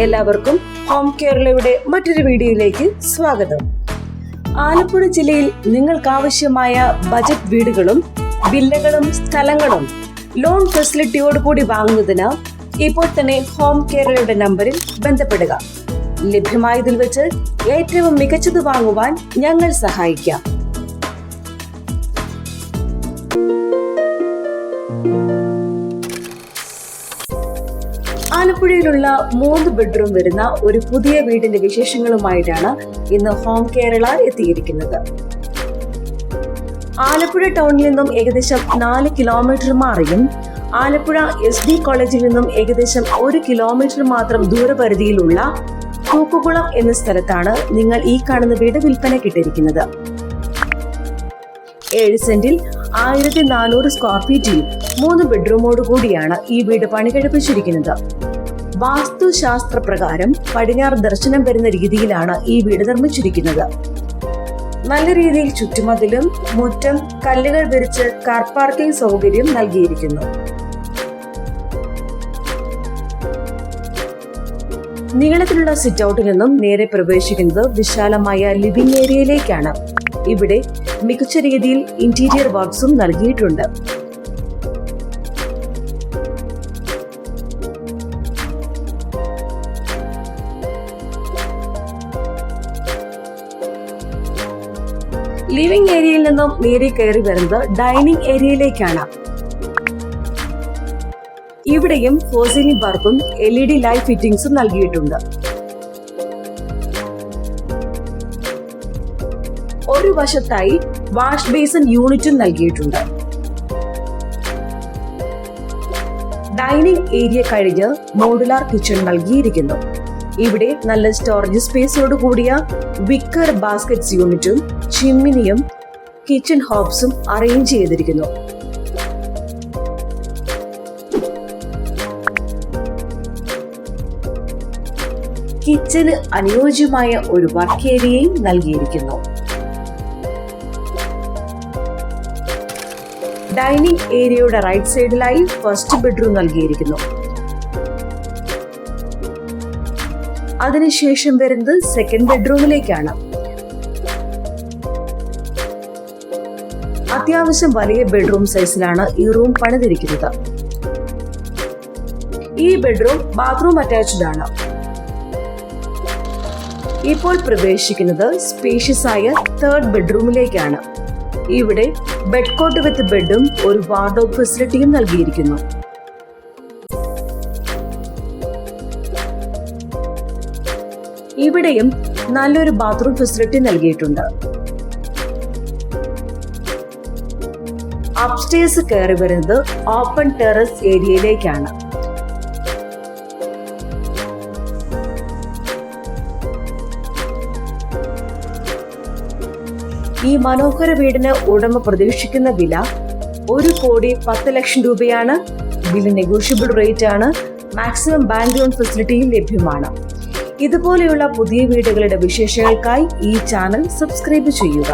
എല്ലാവർക്കും ഹോം കേരളയുടെ മറ്റൊരു വീഡിയോയിലേക്ക് സ്വാഗതം. ആലപ്പുഴ ജില്ലയിൽ നിങ്ങൾക്ക് ആവശ്യമായ ബജറ്റ് വീടുകളും വില്ലകളും സ്ഥലങ്ങളും ലോൺ ഫെസിലിറ്റിയോടുകൂടി വാങ്ങുന്നതിന് ഇപ്പോൾ തന്നെ ഹോം കേരളയുടെ നമ്പറിൽ ബന്ധപ്പെടുക. ലഭ്യമായതിൽ വെച്ച് ഏറ്റവും മികച്ചത് വാങ്ങുവാൻ ഞങ്ങൾ സഹായിക്കാം. ആലപ്പുഴയിലുള്ള 3 ബെഡ്റൂം വരുന്ന ഒരു പുതിയ വീടിന്റെ വിശേഷങ്ങളുമായിട്ടാണ് ഇന്ന് ഹോം കേരള എത്തിയിരിക്കുന്നത്. ആലപ്പുഴ ടൗണിൽ നിന്നും ഏകദേശം 4 കിലോമീറ്റർ മാറിയും ആലപ്പുഴ SD കോളേജിൽ നിന്നും ഏകദേശം 1 കിലോമീറ്റർ മാത്രം ദൂരപരിധിയിലുള്ള തൂക്കുകുളം എന്ന സ്ഥലത്താണ് നിങ്ങൾ ഈ കാണുന്ന വീട് വിൽപ്പനയ്ക്കിട്ടിരിക്കുന്നത്. 7 സെന്റിൽ 1400 സ്ക്വയർ ഫീറ്റിൽ 3 ബെഡ്റൂമോട് കൂടിയാണ് ഈ വീട് പണി കഴിപ്പിച്ചിരിക്കുന്നത്. വാസ്തുശാസ്ത്ര പ്രകാരം പടിഞ്ഞാറ് ദർശനം വരുന്ന രീതിയിലാണ് ഈ വീട് നിർമ്മിച്ചിരിക്കുന്നത്. നല്ല രീതിയിൽ ചുറ്റുമതിലും മുറ്റം കല്ലുകൾ വിരിച്ച് കാർ പാർക്കിംഗ് സൗകര്യം നൽകിയിരിക്കുന്നു. നീളത്തിലുള്ള സിറ്റ് ഔട്ടിൽ നിന്നും നേരെ പ്രവേശിക്കുന്നത് വിശാലമായ ലിവിംഗ് ഏരിയയിലേക്കാണ്. ഇവിടെ മികച്ച രീതിയിൽ ഇന്റീരിയർ വർക്ക്സും നൽകിയിട്ടുണ്ട്. ലിവിംഗ് ഏരിയയിൽ നിന്നും നേരെ കയറി വരുന്നത് ഡൈനിങ് ഏരിയയിലേക്കാണ്. ഇവിടെയും ഫോസിലിംഗ് വർക്കും LED ലൈറ്റ് ഫിറ്റിംഗ്സും നൽകിയിട്ടുണ്ട്. ഒരു വശത്തായി വാഷ് ബേസിൻ യൂണിറ്റും നൽകിയിട്ടുണ്ട്. ഡൈനിങ് ഏരിയ കഴിഞ്ഞ് മോഡുലാർ കിച്ചൺ നൽകിയിരിക്കുന്നു. ഇവിടെ നല്ല സ്റ്റോറേജ് സ്പേസോട് കൂടിയ വിക്കർ ബാസ്കറ്റ്സ് യൂണിറ്റും ചിമ്മിനിയും കിച്ചൺ ഹോബ്സും അറേഞ്ച് ചെയ്തിരിക്കുന്നു. കിച്ചന് അനുയോജ്യമായ ഒരു വർക്ക് ഏരിയയും നൽകിയിരിക്കുന്നു. ഡൈനിങ് ഏരിയയുടെ റൈറ്റ് സൈഡിലായി ഫസ്റ്റ് ബെഡ്റൂം നൽകിയിരിക്കുന്നു. അതിനുശേഷം വരുന്നത് സെക്കൻഡ് ബെഡ്റൂമിലേക്കാണ്. അത്യാവശ്യം വലിയ ബെഡ്റൂം സൈസിലാണ് ഈ റൂം പണിതിരിക്കുന്നത്. ഈ ബെഡ്റൂം ബാത്റൂം അറ്റാച്ച്ഡ് ആണ്. ഇപ്പോൾ പ്രവേശിക്കുന്നത് സ്പേഷ്യസ് ആയ തേർഡ് ബെഡ്റൂമിലേക്കാണ്. ഇവിടെ ബെഡ് കോട്ട് വിത്ത് ബെഡും ഒരു വാർഡ്രോബ് ഫെസിലിറ്റിയും നൽകിയിരിക്കുന്നു. ഇവിടെയും നല്ലൊരു ബാത്റൂം ഫെസിലിറ്റി നൽകിയിട്ടുണ്ട്. അപ്സ്റ്റേഴ്സ് കയറി വരുന്നത് ഓപ്പൺ ടെറസ് ഏരിയയിലേക്കാണ്. ഈ മനോഹര വീടിന് ഉടമ പ്രതീക്ഷിക്കുന്ന വില 1,10,00,000 രൂപയാണ്. ബില്ല് നെഗോഷ്യബിൾ റേറ്റ് ആണ്. മാക്സിമം ബാങ്ക് ലോൺ ഫെസിലിറ്റിയും ലഭ്യമാണ്. ഇതുപോലെയുള്ള പുതിയ വീടുകളുടെ വിശേഷങ്ങൾക്കായി ഈ ചാനൽ സബ്സ്ക്രൈബ് ചെയ്യുക.